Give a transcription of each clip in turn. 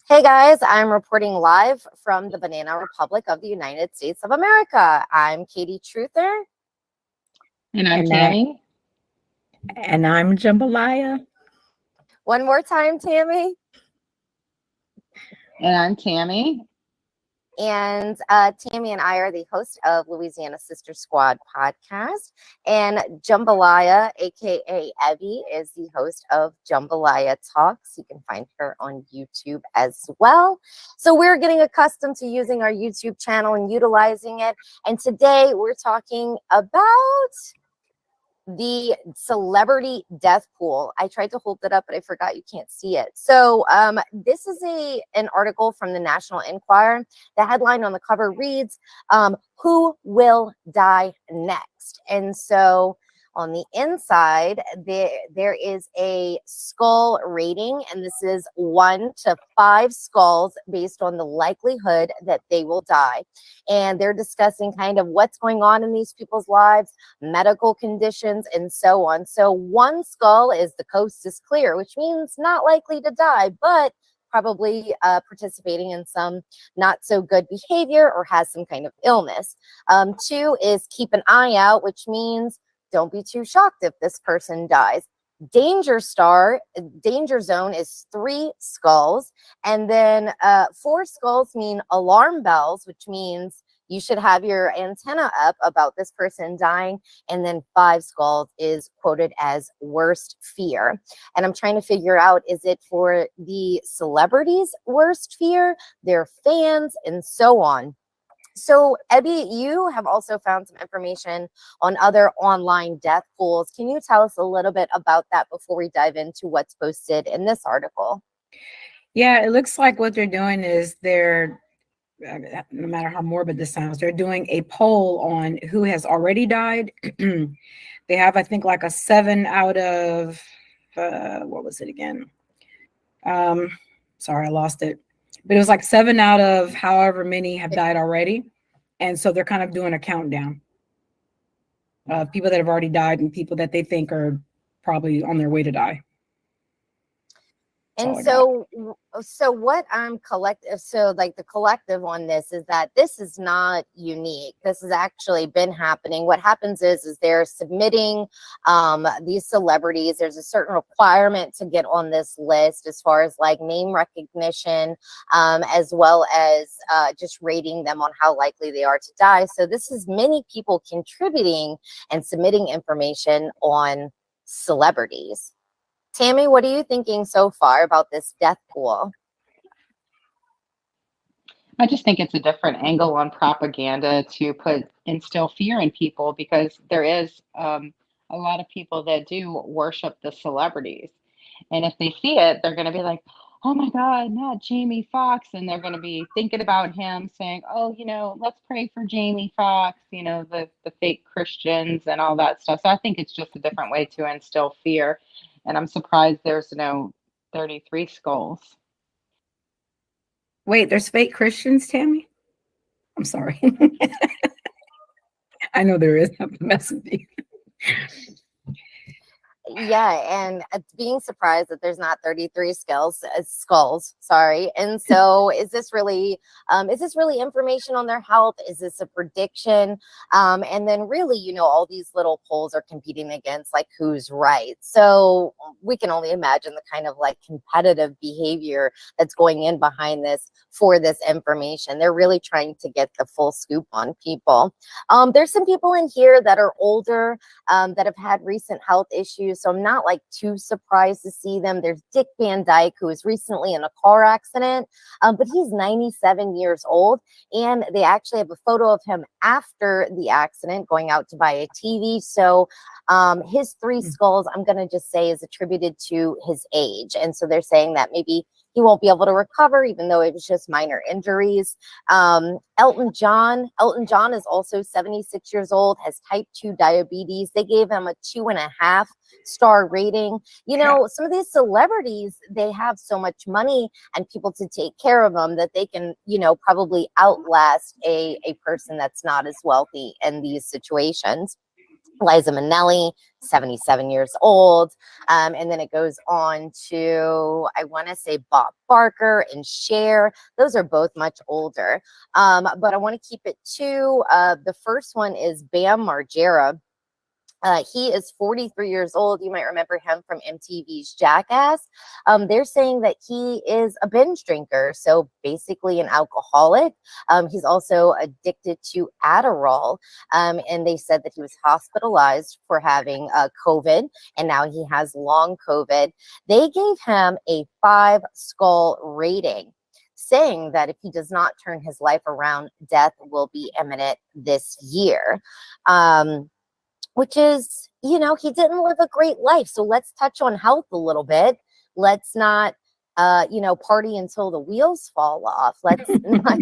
Hey guys, I'm reporting live from the Banana Republic of the United States of America. I'm Katie Truther. And I'm And I Tammy. and I'm Jambalaya. One more time, Tammy. And I'm Tammy. And Tammy and I are the host of Louisiana Sister Squad podcast. And Jambalaya, aka Evie, is the host of Jambalaya Talks. You can find her on YouTube as well. So we're getting accustomed to using our YouTube channel and utilizing it. And today we're talking about the celebrity death pool. I tried to hold it up, but I forgot you can't see it. So this is an article from the National Enquirer. The headline on the cover reads, "Who will die next?" And so on the inside, there is a skull rating, and this is 1 to 5 skulls based on the likelihood that they will die. And they're discussing kind of what's going on in these people's lives, medical conditions, and so on. So 1 skull is the coast is clear, which means not likely to die, but probably participating in some not so good behavior or has some kind of illness. 2 is keep an eye out, which means don't be too shocked if this person dies. Danger zone is 3 skulls. And then 4 skulls mean alarm bells, which means you should have your antenna up about this person dying. And then 5 skulls is quoted as worst fear. And I'm trying to figure out, is it for the celebrities' worst fear, their fans, and so on? So, Ebby, you have also found some information on other online death pools. Can you tell us a little bit about that before we dive into what's posted in this article? Yeah, it looks like what they're doing is no matter how morbid this sounds, they're doing a poll on who has already died. They have, I think, like a 7 out of, what was it again? Sorry, I lost it. But it was like 7 out of however many have died already. And so they're kind of doing a countdown of people that have already died and people that they think are probably on their way to die. And so what I'm collective, so like the collective on this is that this is not unique. This has actually been happening. What happens is they're submitting these celebrities. There's a certain requirement to get on this list as far as like name recognition, as well as just rating them on how likely they are to die. So this is many people contributing and submitting information on celebrities. Tammy, what are you thinking so far about this death pool? I just think it's a different angle on propaganda to instill fear in people because there is a lot of people that do worship the celebrities. And if they see it, they're going to be like, oh my God, not Jamie Foxx. And they're going to be thinking about him saying, oh, let's pray for Jamie Foxx, the fake Christians and all that stuff. So I think it's just a different way to instill fear. And I'm surprised there's no 33 skulls. Wait, there's fake Christians, Tammy? I'm sorry. I know there is. I'm messing with you. Yeah, and being surprised that there's not 33 skulls, sorry. And so is this really information on their health? Is this a prediction? And then really, all these little polls are competing against like who's right. So we can only imagine the kind of like competitive behavior that's going in behind this for this information. They're really trying to get the full scoop on people. There's some people in here that are older, that have had recent health issues. So I'm not like too surprised to see them. There's Dick Van Dyke, who was recently in a car accident, but he's 97 years old. And they actually have a photo of him after the accident going out to buy a TV. So his 3 skulls, I'm going to just say, is attributed to his age. And so they're saying that maybe he won't be able to recover, even though it was just minor injuries. Elton John is also 76 years old, has type 2 diabetes. They gave him a 2.5 star rating. Some of these celebrities, they have so much money and people to take care of them that they can, probably outlast a person that's not as wealthy in these situations. Liza Minnelli, 77 years old. And then it goes on to, I want to say Bob Barker and Cher. Those are both much older. But I want to keep it to the first one is Bam Margera. He is 43 years old. You might remember him from MTV's Jackass. They're saying that he is a binge drinker, so basically an alcoholic. He's also addicted to Adderall, and they said that he was hospitalized for having COVID, and now he has long COVID. They gave him a 5-skull rating, saying that if he does not turn his life around, death will be imminent this year. Which is, he didn't live a great life. So let's touch on health a little bit. Let's not, party until the wheels fall off. Let's not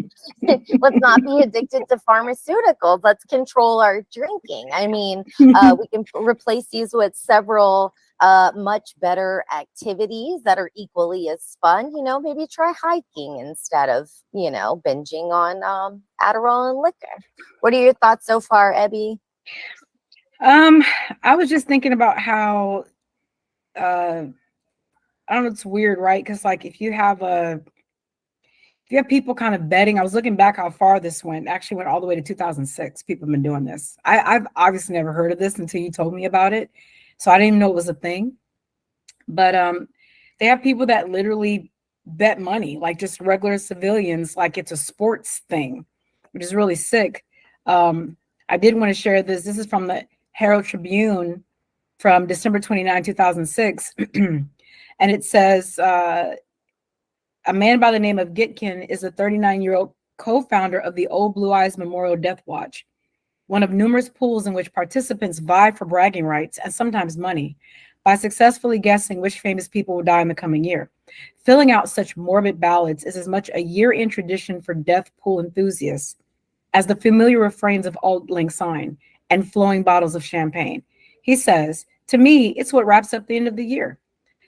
be addicted to pharmaceuticals. Let's control our drinking. I mean, we can replace these with several much better activities that are equally as fun. Maybe try hiking instead of, binging on Adderall and liquor. What are your thoughts so far, Ebby? I was just thinking about how I don't know, it's weird, right? Because like if you have people kind of betting, I was looking back how far this went, actually went all the way to 2006. People have been doing this. I've obviously never heard of this until you told me about it. So I didn't even know it was a thing. But they have people that literally bet money, like just regular civilians, like it's a sports thing, which is really sick. I did want to share this. This is from the Herald Tribune from December 29, 2006. And it says, a man by the name of Gitkin is a 39-year-old co-founder of the Old Blue Eyes Memorial Death Watch, one of numerous pools in which participants vie for bragging rights and sometimes money by successfully guessing which famous people will die in the coming year. Filling out such morbid ballots is as much a year-end tradition for death pool enthusiasts as the familiar refrains of Auld Lang Syne and flowing bottles of champagne. He says, to me, it's what wraps up the end of the year.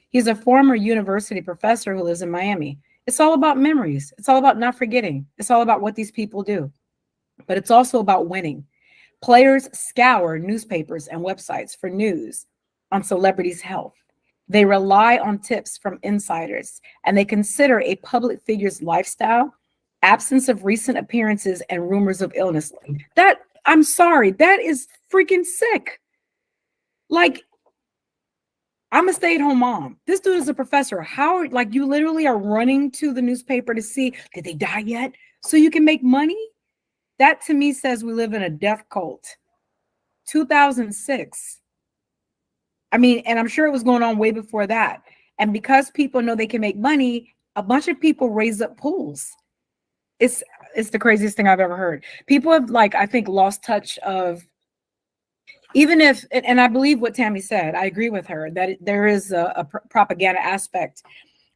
He's a former university professor who lives in Miami. It's all about memories. It's all about not forgetting. It's all about what these people do. But it's also about winning. Players scour newspapers and websites for news on celebrities' health. They rely on tips from insiders, and they consider a public figure's lifestyle, absence of recent appearances, and rumors of illness. That, I'm sorry, that is freaking sick. Like, I'm a stay-at-home mom. This dude is a professor. How, like, you literally are running to the newspaper to see, did they die yet? So you can make money? That to me says we live in a death cult. 2006. I mean, and I'm sure it was going on way before that. And because people know they can make money, a bunch of people raise up pools. It's the craziest thing I've ever heard. People have, like, I think, lost touch of, even if, and I believe what Tammy said, I agree with her that there is a propaganda aspect,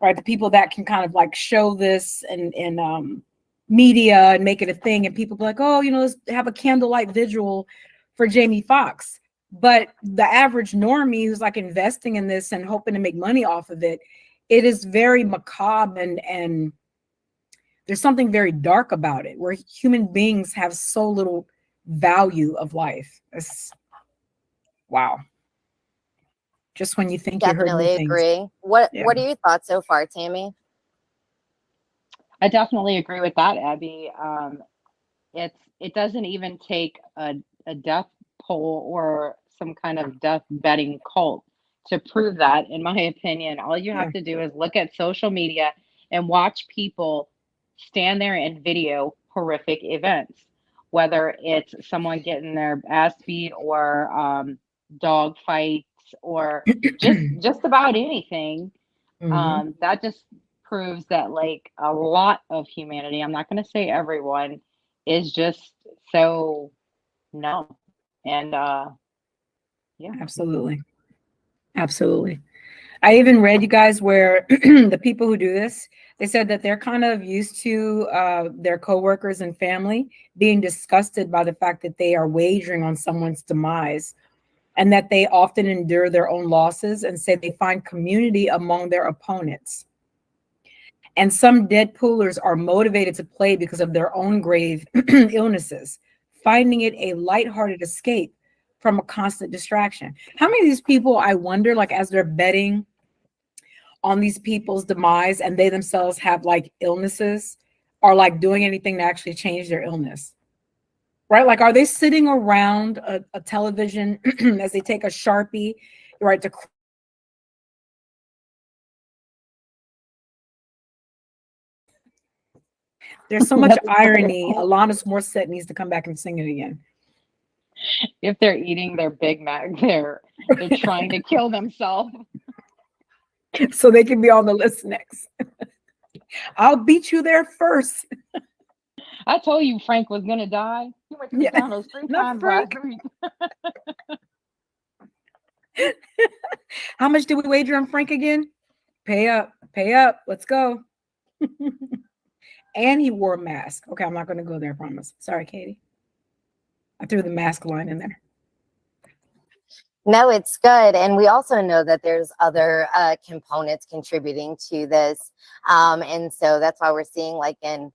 right? The people that can kind of like show this in media and make it a thing, and people be like, oh, let's have a candlelight vigil for Jamie Foxx. But the average normie who's like investing in this and hoping to make money off of it, it is very macabre, and there's something very dark about it, where human beings have so little value of life. It's, wow. Just when you think you heard Definitely agree. What are your thoughts so far, Tammy? I definitely agree with that, Abby. It doesn't even take a death poll or some kind of death betting cult to prove that, in my opinion. All you have to do is look at social media and watch people stand there and video horrific events, whether it's someone getting their ass beat or dog fights or just about anything. That just proves that like a lot of humanity, I'm not going to say everyone, is just so numb. And yeah. Absolutely. I even read, you guys, where the people who do this, they said that they're kind of used to their coworkers and family being disgusted by the fact that they are wagering on someone's demise, and that they often endure their own losses, and say they find community among their opponents. And some dead poolers are motivated to play because of their own grave illnesses, finding it a lighthearted escape from a constant distraction. How many of these people, I wonder, like as they're betting on these people's demise and they themselves have like illnesses, are like doing anything to actually change their illness? Right? Like, are they sitting around a television as they take a Sharpie, right, to there's so much irony. Alanis Morissette needs to come back and sing it again. If they're eating their Big Mac, they're trying to kill themselves. So they can be on the list next. I'll beat you there first. I told you Frank was gonna die. He went to McDonald's 3 times last week. How much did we wager on Frank again? Pay up, pay up. Let's go. And he wore a mask. Okay, I'm not going to go there, I promise. Sorry, Katie. I threw the mask line in there. No, it's good. And we also know that there's other components contributing to this. And so that's why we're seeing like an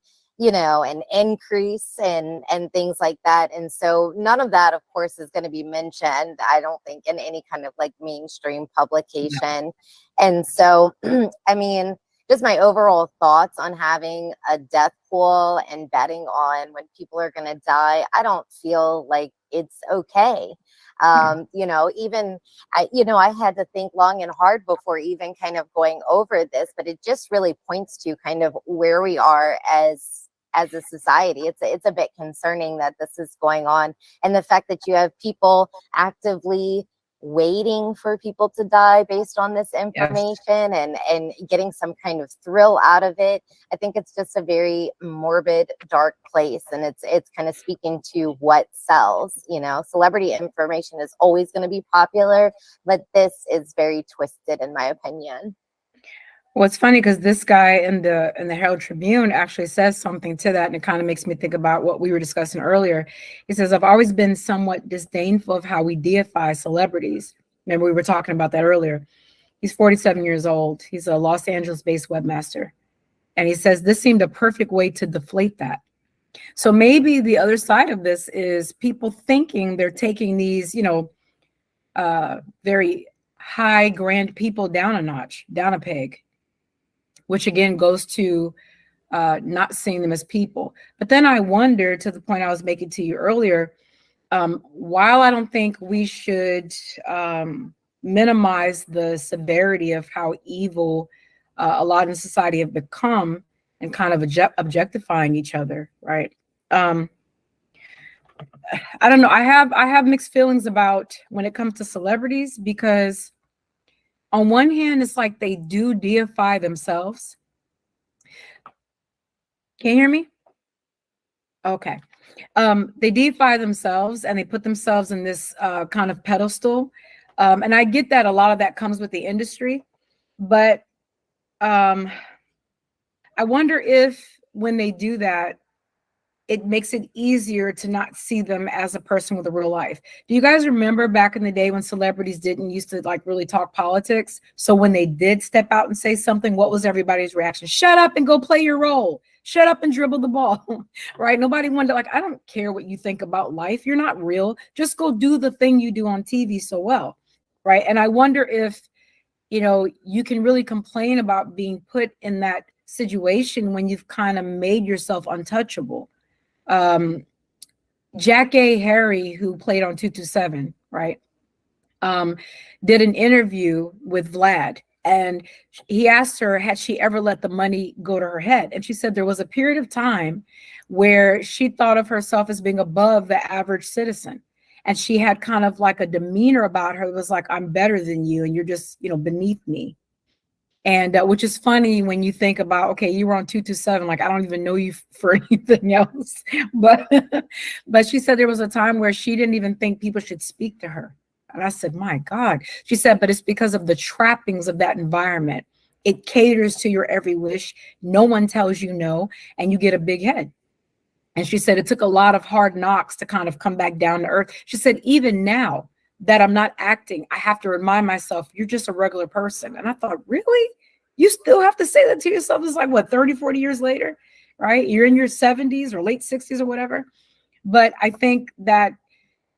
increase and things like that. And so none of that, of course, is going to be mentioned, I don't think, in any kind of like mainstream publication. No. And so, I mean, just my overall thoughts on having a death pool and betting on when people are going to die, I don't feel like it's okay. Even I had to think long and hard before even kind of going over this, but it just really points to kind of where we are as a society. It's a bit concerning that this is going on, and the fact that you have people actively waiting for people to die based on this information. Yes. and getting some kind of thrill out of it. I think it's just a very morbid, dark place, and it's kind of speaking to what sells. Celebrity information is always going to be popular, but this is very twisted in my opinion. Well, it's funny because this guy in the Herald Tribune actually says something to that, and it kind of makes me think about what we were discussing earlier. He says, I've always been somewhat disdainful of how we deify celebrities. Remember, we were talking about that earlier. He's 47 years old. He's a Los Angeles-based webmaster. And he says this seemed a perfect way to deflate that. So maybe the other side of this is people thinking they're taking these, very high, grand people down a notch, down a peg, which again goes to not seeing them as people. But then I wonder, to the point I was making to you earlier, while I don't think we should minimize the severity of how evil a lot in society have become and kind of objectifying each other, right? I don't know. I have mixed feelings about when it comes to celebrities, because on one hand, it's like they do deify themselves. Can you hear me? Okay. They deify themselves and they put themselves in this kind of pedestal. And I get that a lot of that comes with the industry, but I wonder if when they do that, it makes it easier to not see them as a person with a real life. Do you guys remember back in the day when celebrities didn't used to like really talk politics? So when they did step out and say something, what was everybody's reaction? Shut up and go play your role. Shut up and dribble the ball, right? Nobody wanted to, like, I don't care what you think about life. You're not real. Just go do the thing you do on TV so well, right? And I wonder if, you can really complain about being put in that situation when you've kind of made yourself untouchable. Jack A. Harry, who played on 227, right, did an interview with Vlad, and he asked her, had she ever let the money go to her head? And she said there was a period of time where she thought of herself as being above the average citizen. And she had kind of like a demeanor about her that was like, I'm better than you, and you're just, beneath me. And which is funny when you think about, okay, you were on 227, like I don't even know you for anything else. But she said there was a time where she didn't even think people should speak to her. And I said, my God. She said, but it's because of the trappings of that environment. It caters to your every wish. No one tells you no, and you get a big head. And she said it took a lot of hard knocks to kind of come back down to earth. She said, even now that I'm not acting, I have to remind myself, you're just a regular person. And I thought, really? You still have to say that to yourself? It's like, what, 30, 40 years later, right? You're in your 70s or late 60s or whatever. But I think that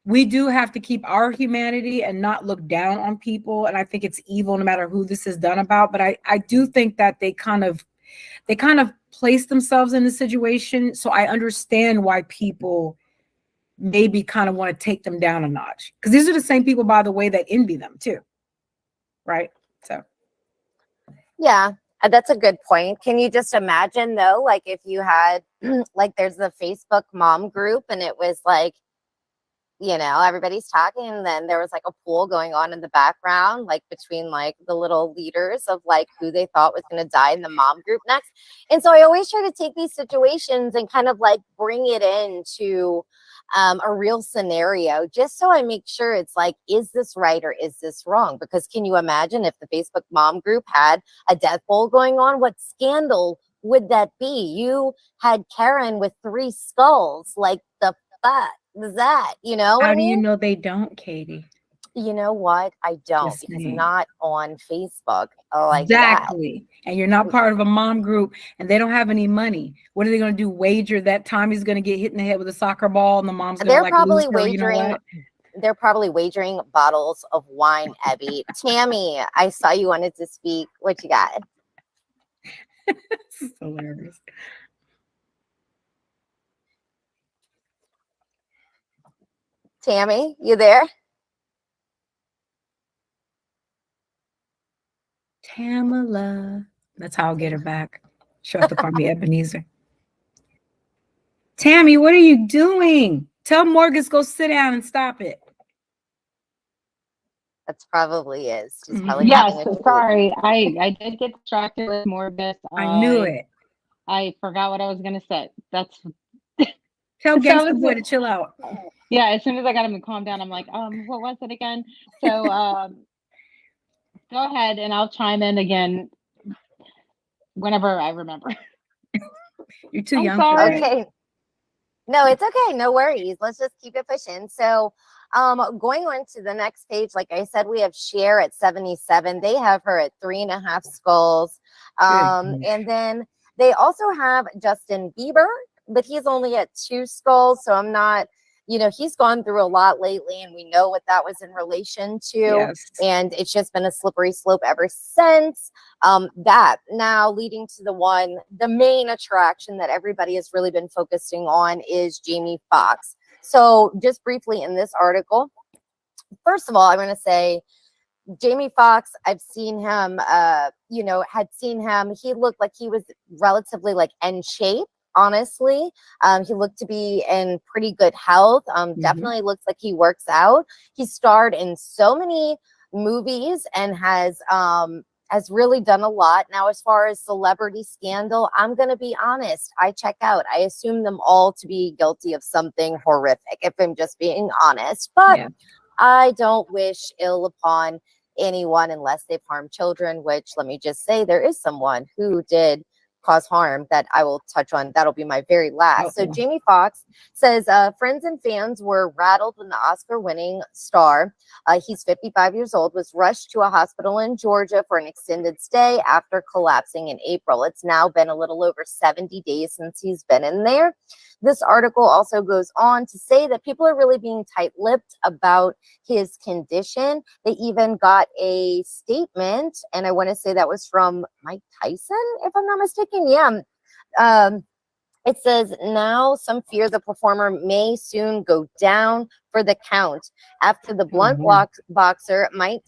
we do have to keep our humanity and not look down on people. And I think it's evil no matter who this is done about. But I do think that they kind of place themselves in the situation. So I understand why people maybe kind of want to take them down a notch. Because these are the same people, by the way, that envy them too. Right? So Yeah, that's a good point. Can you just imagine though, like if you had like there's the Facebook mom group and it was like, everybody's talking and then there was like a pool going on in the background, like between like the little leaders of like who they thought was going to die in the mom group next. And so I always try to take these situations and kind of like bring it into a real scenario, just so I make sure it's like, is this right or is this wrong? Because can you imagine if the Facebook mom group had a death poll going on? What scandal would that be? You had Karen with 3 skulls. Like the fuck is that? You know what how I do you mean? know they don't, Katie? You know what? I don't, Just because I'm saying. not on Facebook like that. Exactly. And you're not part of a mom group and they don't have any money. What are they going to do? Wager that Tommy's going to get hit in the head with a soccer ball and the mom's going to They're like probably lose her, wagering. They're probably wagering bottles of wine, Abby. Tammy, I saw you wanted to speak. What you got? This is hilarious. Tammy, you there? Tamala. That's how I'll get her back. She'll have to call me Ebenezer. Tammy, what are you doing? Tell Morgus go sit down and stop it. That's probably is. She's Mhm. probably Yes, having a treat. sorry. I did get distracted with more of this. I knew it. I forgot what I was gonna say. That's Tell So Gangsta is Boy it- to chill out. yeah, as soon as I got him to calm down, I'm like, what was it again? So go ahead and I'll chime in again whenever I remember. You're too I'm young sorry. for that. Okay. No, it's okay. No worries. Let's just keep it pushing. So, going on to the next page, like I said, we have Cher at 77. They have her at 3.5 skulls. And then they also have Justin Bieber, but he's only at 2 skulls. So I'm not, he's gone through a lot lately, and we know what that was in relation to. Yes. And it's just been a slippery slope ever since. That now leading to the main attraction that everybody has really been focusing on is Jamie Foxx. So just briefly in this article, first of all, I'm going to say Jamie Foxx, I've seen him, had seen him. He looked like he was relatively like in shape. Honestly, he looked to be in pretty good health. Definitely looks like he works out. He starred in so many movies and has really done a lot. Now, as far as celebrity scandal, I'm going to be honest. I check out. I assume them all to be guilty of something horrific, if I'm just being honest. But Yeah. I don't wish ill upon anyone unless they've harmed children, which let me just say, there is someone who did cause harm that I will touch on. That'll be my very last. So Jamie Foxx says friends and fans were rattled when the Oscar-winning star, he's 55 years old, was rushed to a hospital in Georgia for an extended stay after collapsing in April. It's now been a little over 70 days since he's been in there. This article also goes on to say that people are really being tight-lipped about his condition. They even got a statement, and I want to say that was from Mike Tyson, if I'm not mistaken. Yeah. It says, now some fear the performer may soon go down for the count after the blunt boxer Mike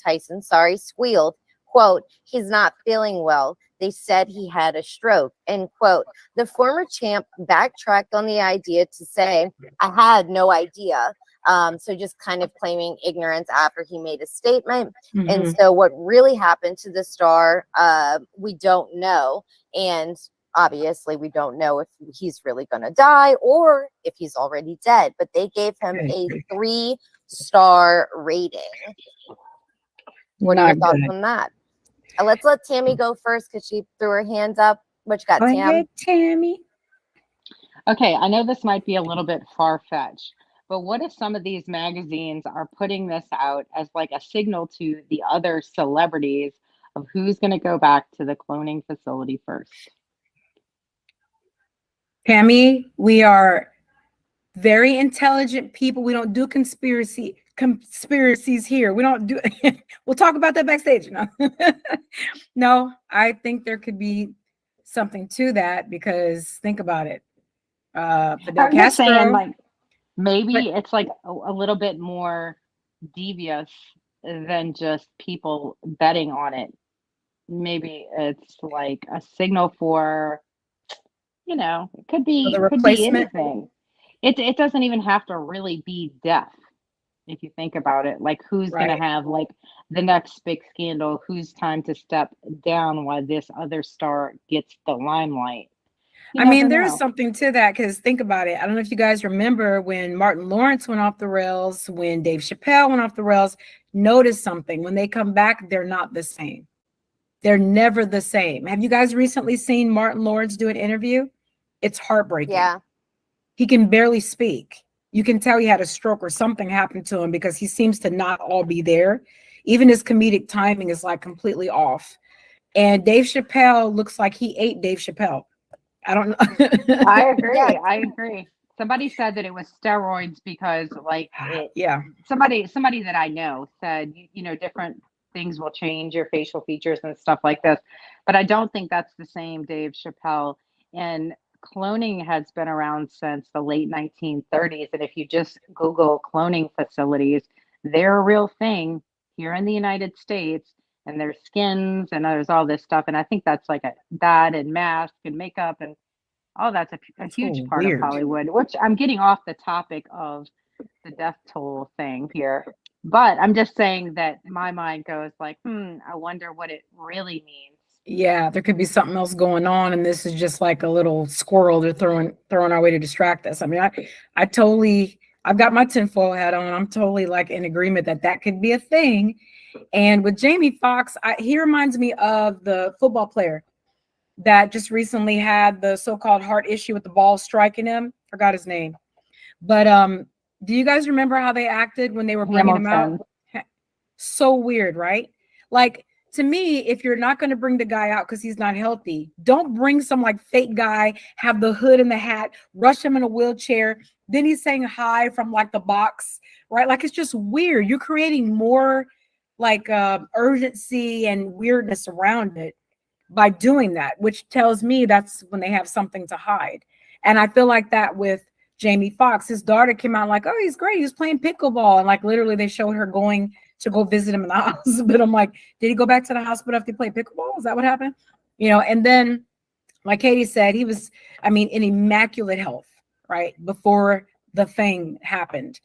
Tyson, squealed, quote, he's not feeling well. They said he had a stroke, end quote. The former champ backtracked on the idea to say, I had no idea. So just kind of claiming ignorance after he made a statement. And so what really happened to the star, we don't know. And obviously, we don't know if he's really going to die or if he's already dead, but they gave him a 3-star rating. What are your thoughts on that? Let's let Tammy go first because she threw her hand up. What you got, Go Tam? ahead, Tammy. Okay, I know this might be a little bit far-fetched, but what if some of these magazines are putting this out as like a signal to the other celebrities of who's going to go back to the cloning facility first? Tammy, we are very intelligent people. We don't do conspiracies here. We don't do we'll talk about that backstage. No. No, I think there could be something to that because think about it. Fidel I'm just saying, Castro, like, maybe but it's like a little bit more devious than just people betting on it. Maybe it's like a signal for, it could for the be replacement, anything. It doesn't even have to really be death if you think about it. Like, who's gonna right? have like the next big scandal? Who's time to step down while this other star gets the limelight? You I mean, never there's know. something to that because think about it. I don't know if you guys remember when Martin Lawrence went off the rails, when Dave Chappelle went off the rails. Notice something. When they come back, they're not the same. They're never the same. Have you guys recently seen Martin Lawrence do an interview? It's heartbreaking. Yeah. He can barely speak. You can tell he had a stroke or something happened to him because he seems to not all be there. Even his comedic timing is like completely off. And Dave Chappelle looks like he ate Dave Chappelle. I don't know. I Yeah. agree. I agree. Somebody said that it was steroids because, like, it. Yeah, Somebody that I know said, different things will change your facial features and stuff like this, but I don't think that's the same Dave Chappelle. And cloning has been around since the late 1930s, and if you just Google cloning facilities, they're a real thing here in the United States. And there's skins and there's all this stuff, and I think that's like that and mask and makeup and oh, that's a huge so part of weird. Hollywood, which I'm getting off the topic of the death toll thing here. But I'm just saying that my mind goes like, I wonder what it really means. Yeah, there could be something else going on, and this is just like a little squirrel they're throwing our way to distract us. I mean, I totally, I've got my tinfoil hat on. I'm totally like in agreement that that could be a thing. And with Jamie Foxx, he reminds me of the football player that just recently had the so-called heart issue with the ball striking him. Forgot his name. But do you guys remember how they acted when they were bringing him out? Hamilton. So weird, right? Like to me, if you're not going to bring the guy out because he's not healthy, don't bring some like fake guy, have the hood and the hat, rush him in a wheelchair. Then he's saying hi from like the box, right? Like it's just weird. You're creating more like urgency and weirdness around it by doing that, which tells me that's when they have something to hide. And I feel like that with Jamie Foxx. His daughter came out like, oh, he's great. He was playing pickleball. And like literally they showed her going to go visit him in the hospital. I'm like, did he go back to the hospital after he played pickleball? Is that what happened? And then like Katie said, he was, I mean, in immaculate health, right? Before the thing happened.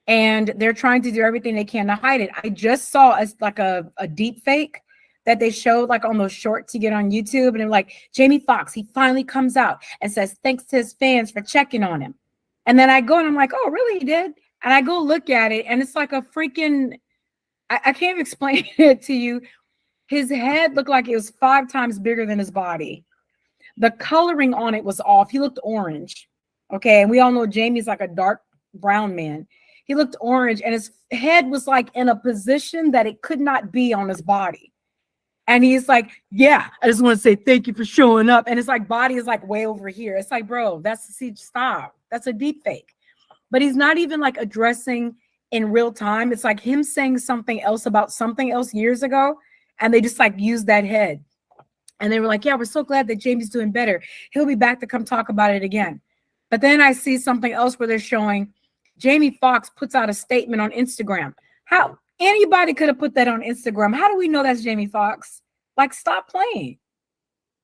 And they're trying to do everything they can to hide it. I just saw a deep fake that they showed like on those shorts you get on YouTube. And they're like, Jamie Foxx, he finally comes out and says, thanks to his fans for checking on him. And then I go and I'm like, oh, really? He did? And I go look at it and it's like a freaking, I can't even explain it to you. His head looked like it was 5 times bigger than his body. The coloring on it was off. He looked orange. Okay. And we all know Jamie's like a dark brown man. He looked orange and his head was like in a position that it could not be on his body. And he's like, yeah, I just want to say thank you for showing up. And his like body is like way over here. It's like, bro, stop. That's a deep fake. But he's not even like addressing in real time. It's like him saying something else about something else years ago. And they just like use that head. And they were like, yeah, we're so glad that Jamie's doing better. He'll be back to come talk about it again. But then I see something else where they're showing Jamie Foxx puts out a statement on Instagram. How anybody could have put that on Instagram. How do we know that's Jamie Foxx? Like, stop playing.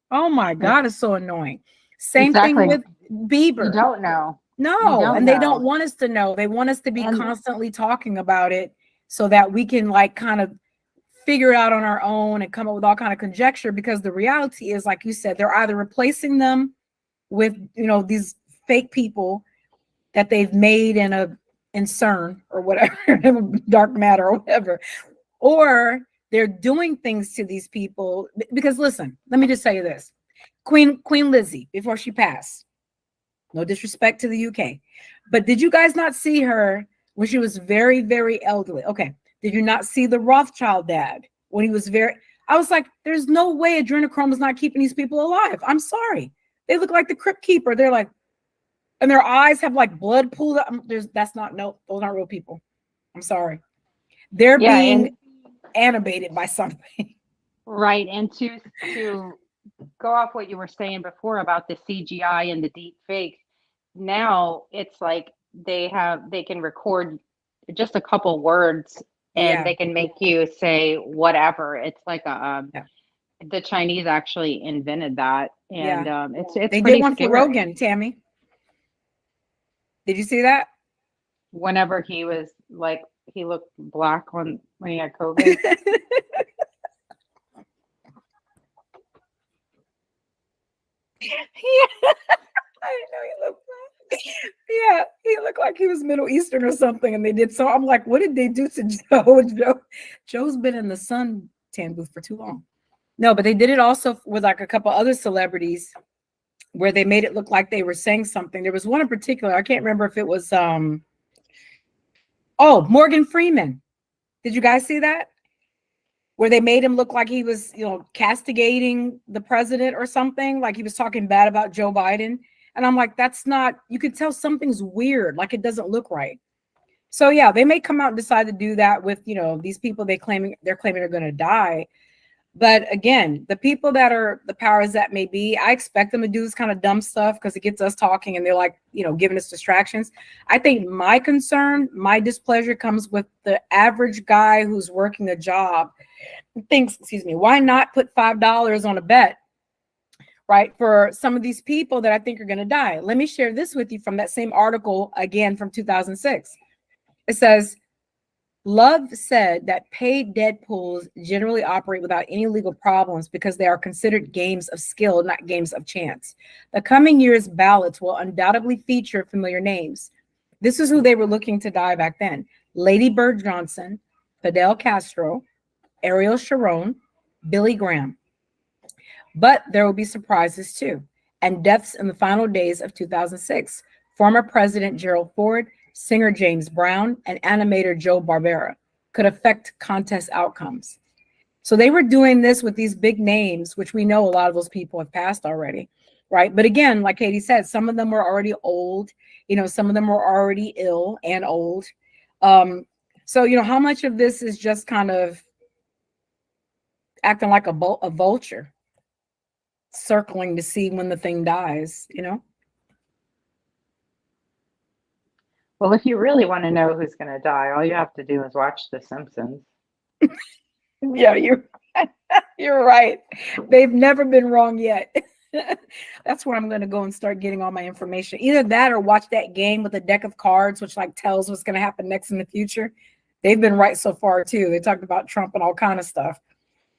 Oh my God, it's so annoying. Same thing Exactly. with Bieber. You don't know. No, and they don't want us to know. They want us to be And constantly talking about it so that we can like kind of figure it out on our own and come up with all kind of conjecture, because the reality is, like you said, they're either replacing them with, these fake people that they've made in CERN or whatever, dark matter or whatever, or they're doing things to these people. Because listen, let me just tell you this. Queen Lizzie, before she passed, no disrespect to the UK, but did you guys not see her when she was very, very elderly? Okay. Did you not see the Rothschild dad when he was I was like, there's no way adrenochrome is not keeping these people alive. I'm sorry. They look like the Crypt Keeper. They're like, and their eyes have like blood pooled up. That's not, no, those aren't real people. I'm sorry. They're Yeah, being and animated by something. right, and to go off what you were saying before about the CGI and the deep fakes, now it's like they can record just a couple words and Yeah, they can make you say whatever. It's like a yeah, the Chinese actually invented that, and yeah. it's They did pretty one for scary. Rogan, Tammy. Did you see that? Whenever he was like he looked black when he had COVID. Yeah, I didn't know he looked black. Yeah, he looked like he was Middle Eastern or something. And they did so. I'm like, what did they do to Joe? Joe's been in the suntan booth for too long. No, but they did it also with like a couple other celebrities where they made it look like they were saying something. There was one in particular, I can't remember if it was Morgan Freeman. Did you guys see that? Where they made him look like he was, castigating the president or something, like he was talking bad about Joe Biden. And I'm like, that's not, you could tell something's weird, like it doesn't look right. So yeah, they may come out and decide to do that with, these people they're claiming are going to die. But again, the people that are the powers that may be, I expect them to do this kind of dumb stuff because it gets us talking and they're like, giving us distractions. I think my concern, my displeasure comes with the average guy who's working a job thinks, excuse me, why not put $5 on a bet, right, for some of these people that I think are going to die? Let me share this with you from that same article, again from 2006. It says, Love said that paid dead pools generally operate without any legal problems because they are considered games of skill, not games of chance. The coming year's ballots will undoubtedly feature familiar names. This is who they were looking to die back then: Lady Bird Johnson, Fidel Castro, Ariel Sharon, Billy Graham. But there will be surprises too, and deaths in the final days of 2006. Former President Gerald Ford, singer James Brown, and animator Joe Barbera could affect contest outcomes. So they were doing this with these big names, which we know a lot of those people have passed already, right? But again, like Katie said, some of them were already old, some of them were already ill and old. So how much of this is just kind of acting like a vulture, circling to see when the thing dies? Well, if you really want to know who's going to die, all you have to do is watch The Simpsons. Yeah, you're right. They've never been wrong yet. That's where I'm going to go and start getting all my information. Either that or watch that game with a deck of cards, which like tells what's going to happen next in the future. They've been right so far too. They talked about Trump and all kind of stuff.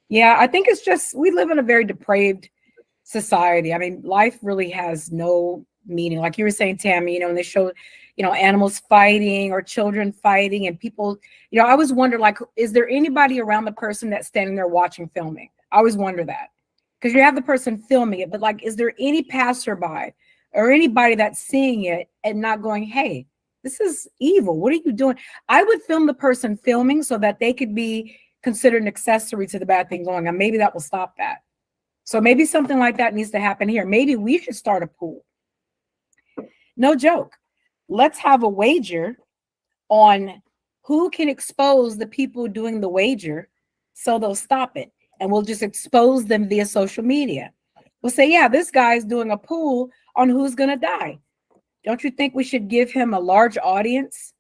Yeah, I think it's just we live in a very depraved society. I mean, life really has no meaning. Like you were saying, Tammy, and they show, animals fighting or children fighting and people, I always wonder, like, is there anybody around the person that's standing there watching filming? I always wonder that. Because you have the person filming it, but like, is there any passerby or anybody that's seeing it and not going, hey, this is evil. What are you doing? I would film the person filming so that they could be considered an accessory to the bad thing going on. Maybe that will stop that. So maybe something like that needs to happen here. Maybe we should start a pool. No joke. Let's have a wager on who can expose the people doing the wager so they'll stop it. And we'll just expose them via social media. We'll say, yeah, this guy's doing a pool on who's going to die. Don't you think we should give him a large audience?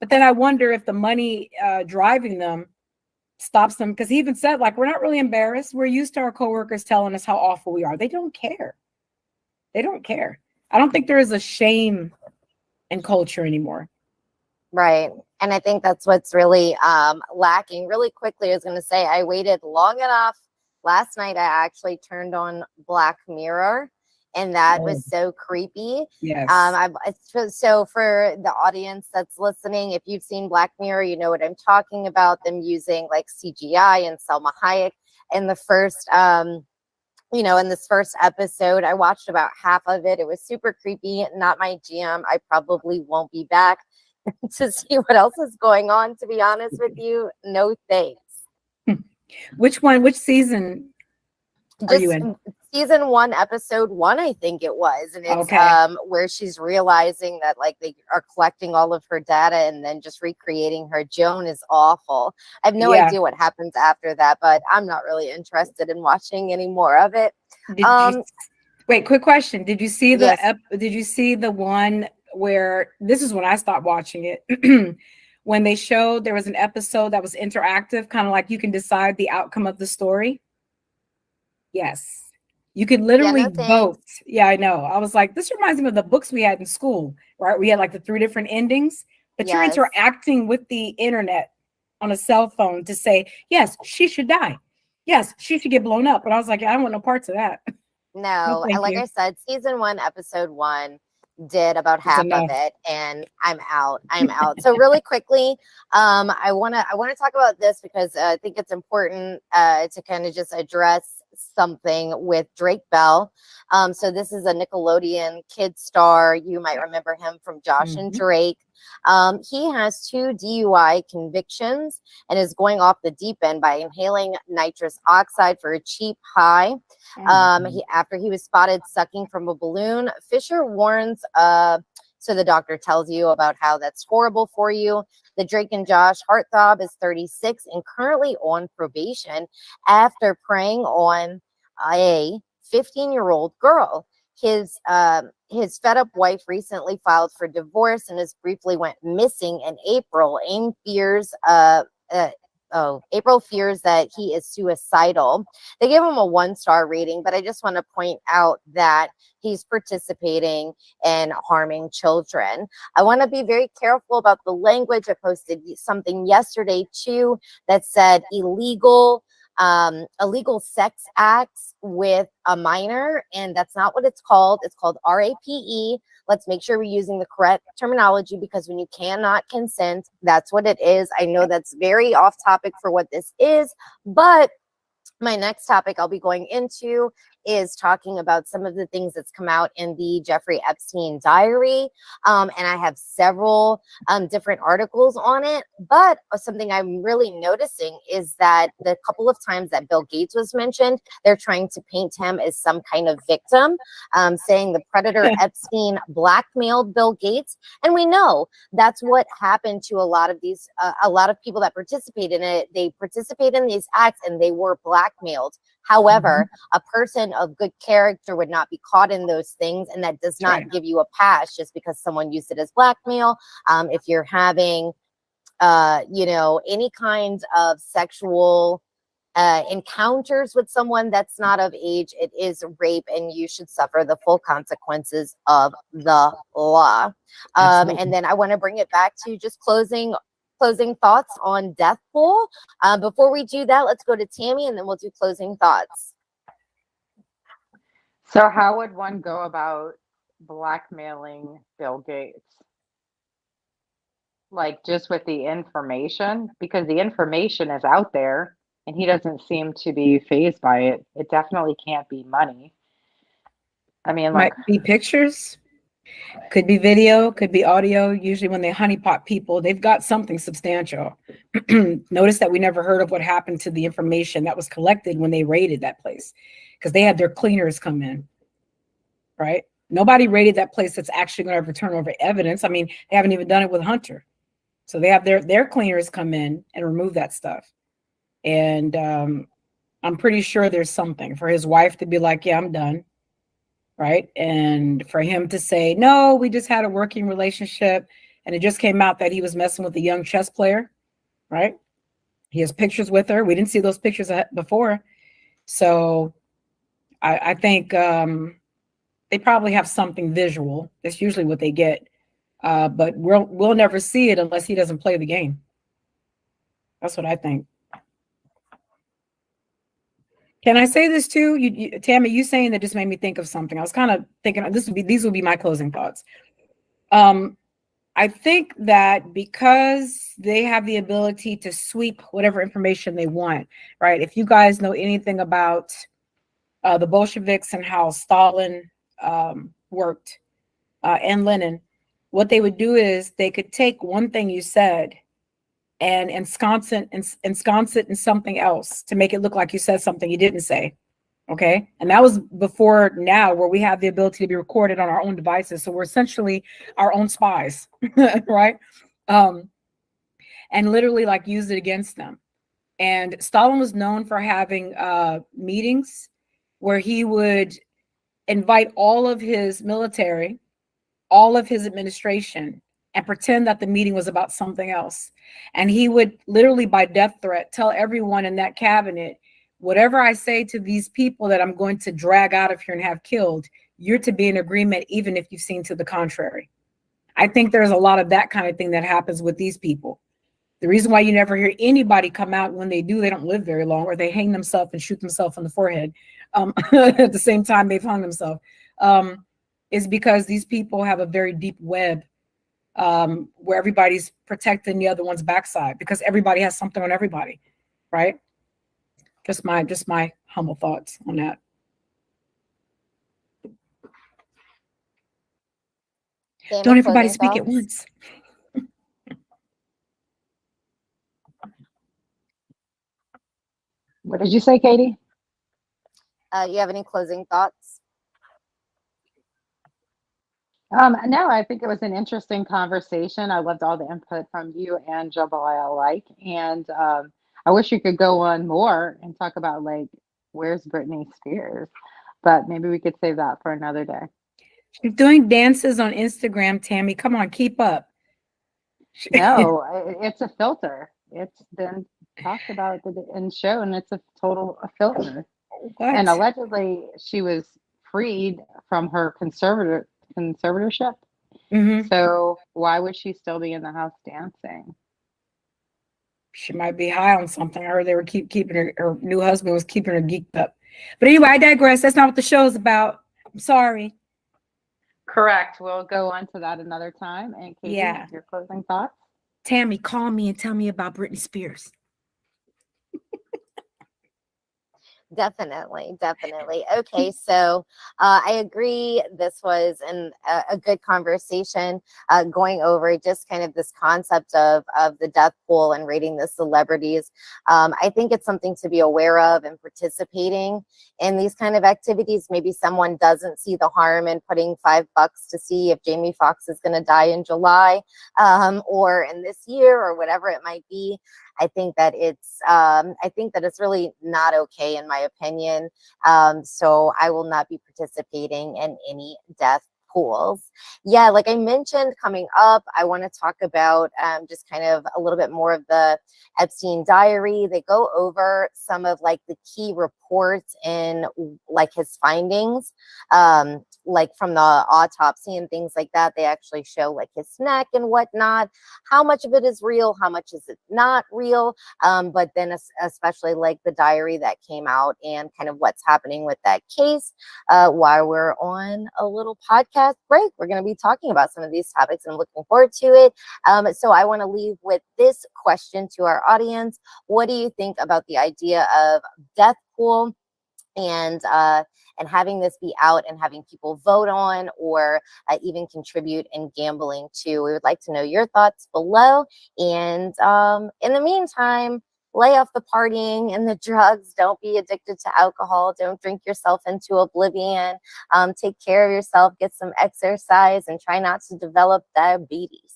But then I wonder if the money driving them stops them, because he even said, like, we're not really embarrassed. We're used to our coworkers telling us how awful we are. They don't care. They don't care. I don't think there is a shame in culture anymore. Right. And I think that's what's really lacking. Really quickly, I was going to say, I waited long enough. Last night, I actually turned on Black Mirror, and that was so creepy. Yes. So for the audience that's listening, if you've seen Black Mirror, you know what I'm talking about. Them using like CGI and Selma Hayek in the first in this first episode. I watched about half of it. It was super creepy, not my jam. I probably won't be back to see what else is going on, to be honest with you. No thanks. Which season are you in? season 1, episode 1, I think it was. And it's Okay. where she's realizing that like they are collecting all of her data and then just recreating her. Joan is awful. I have no Yeah. idea what happens after that, but I'm not really interested in watching any more of it. Did you wait? Quick question. Did you see Yes. did you see the one where this is when I stopped watching it? When they showed there was an episode that was interactive, kind of like you can decide the outcome of the story. Yes. You could Yeah, literally no thanks. vote. Yeah, I know. I was like, this reminds me of the books we had in school, right? We had like the 3 different endings, but you're Yes. interacting with the internet on a cell phone to say, yes, she should die. Yes, she should get blown up. But I was like, I don't want no parts of that. No, No, thank like you. I said, season 1, episode 1 did about It's half of enough. it, and I'm out. I'm out. So really quickly, I wanna talk about this because I think it's important to kind of just address something with Drake Bell. So this is a Nickelodeon kid star. You might remember him from Josh and Mhm. Drake. He has 2 DUI convictions and is going off the deep end by inhaling nitrous oxide for a cheap high. Oh my God. After he was spotted sucking from a balloon, Fisher warns. So the doctor tells you about how that's horrible for you. The Drake and Josh heartthrob is 36 and currently on probation after preying on a 15-year-old girl. His fed up wife recently filed for divorce and has briefly went missing in April. April fears that he is suicidal. They gave him a 1-star rating, but I just want to point out that he's participating in harming children. I want to be very careful about the language. I posted something yesterday too that said illegal sex acts with a minor, and that's not what it's called. It's called RAPE. Let's make sure we're using the correct terminology, because when you cannot consent, that's what it is. I know that's very off topic for what this is, but my next topic I'll be going into is talking about some of the things that's come out in the Jeffrey Epstein diary. And I have several different articles on it. But something I'm really noticing is that the couple of times that Bill Gates was mentioned, they're trying to paint him as some kind of victim, saying the predator Epstein blackmailed Bill Gates. And we know that's what happened to a lot of people that participate in it. They participate in these acts and they were blackmailed. However, a person of good character would not be caught in those things, and that does not give you a pass just because someone used it as blackmail. If you're having, any kind of sexual encounters with someone that's not of age, it is rape, and you should suffer the full consequences of the law. And then I want to bring it back to just closing thoughts on death pool. Before we do that, let's go to Tammy, and then we'll do closing thoughts. So how would one go about blackmailing Bill Gates? Like just with the information? Because the information is out there and he doesn't seem to be fazed by it. It definitely can't be money. I mean, like, Might be pictures, could be video, could be audio. Usually when they honeypot people, they've got something substantial. Notice that we never heard of what happened to the information that was collected when they raided that place, because they had their cleaners come in, right? Nobody raided that place that's actually going to ever turn over evidence. I mean, they haven't even done it with Hunter. So they have their cleaners come in and remove that stuff. And I'm pretty sure there's something for his wife to be like, yeah, I'm done. Right. And for him to say, no, we just had a working relationship. And it just came out that he was messing with a young chess player. Right. He has pictures with her. We didn't see those pictures before. So I think they probably have something visual. That's usually what they get. But we'll never see it unless he doesn't play the game. That's what I think. Can I say this too? Tammy, you saying that just made me think of something. I was kind of thinking these would be my closing thoughts. I think that because they have the ability to sweep whatever information they want, right? If you guys know anything about the Bolsheviks and how Stalin worked and Lenin, what they would do is they could take one thing you said and ensconce it in something else to make it look like you said something you didn't say. Okay. And that was before now, where we have the ability to be recorded on our own devices. So we're essentially our own spies, right? Um, and literally like used it against them. And Stalin was known for having meetings where he would invite all of his military, all of his administration, and pretend that the meeting was about something else. And he would literally, by death threat, tell everyone in that cabinet, whatever I say to these people that I'm going to drag out of here and have killed, you're to be in agreement, even if you've seen to the contrary. I think there's a lot of that kind of thing that happens with these people. The reason why you never hear anybody come out, when they do, they don't live very long, or they hang themselves and shoot themselves in the forehead at the same time they've hung themselves, is because these people have a very deep web, where everybody's protecting the other one's backside, because everybody has something on everybody, right? Just my humble thoughts on that. Damon, Don't everybody closing speak at thoughts? once. What did you say, Katie? You have any closing thoughts? No, I think it was an interesting conversation. I loved all the input from you and Jambalaya alike. And I wish you could go on more and talk about, like, where's Britney Spears? But maybe we could save that for another day. She's doing dances on Instagram, Tammy. Come on, keep up. No, it's a filter. It's been talked about and shown it's a total a filter. What? And allegedly, she was freed from her conservatorship. Mm-hmm. So why would she still be in the house dancing? She might be high on something. I heard they were keeping her new husband was keeping her geeked up. But anyway, I digress. That's not what the show is about. I'm sorry. Correct. We'll go on to that another time. And Katie, Yeah. your closing thoughts? Tammy, call me and tell me about Britney Spears. Definitely. Okay, so I agree. This was a good conversation, going over just kind of this concept of the death pool and rating the celebrities. I think it's something to be aware of and participating in these kind of activities. Maybe someone doesn't see the harm in putting $5 to see if Jamie Foxx is going to die in July, or in this year, or whatever it might be. I think that it's really not okay, in my opinion. So I will not be participating in any death pools. Yeah, like I mentioned, coming up, I want to talk about just kind of a little bit more of the Epstein diary. They go over some of like the key reports in like his findings, like from the autopsy and things like that. They actually show like his neck and whatnot. How much of it is real? How much is it not real? But then especially like the diary that came out and kind of what's happening with that case. While we're on a little podcast break, we're going to be talking about some of these topics, and I'm looking forward to it. So I want to leave with this question to our audience. What do you think about the idea of death pool, and having this be out and having people vote on, or even contribute in gambling too? We would like to know your thoughts below. And in the meantime, lay off the partying and the drugs. Don't be addicted to alcohol. Don't drink yourself into oblivion. Take care of yourself, get some exercise, and try not to develop diabetes.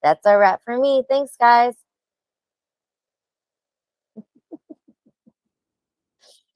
That's a wrap for me. Thanks, guys.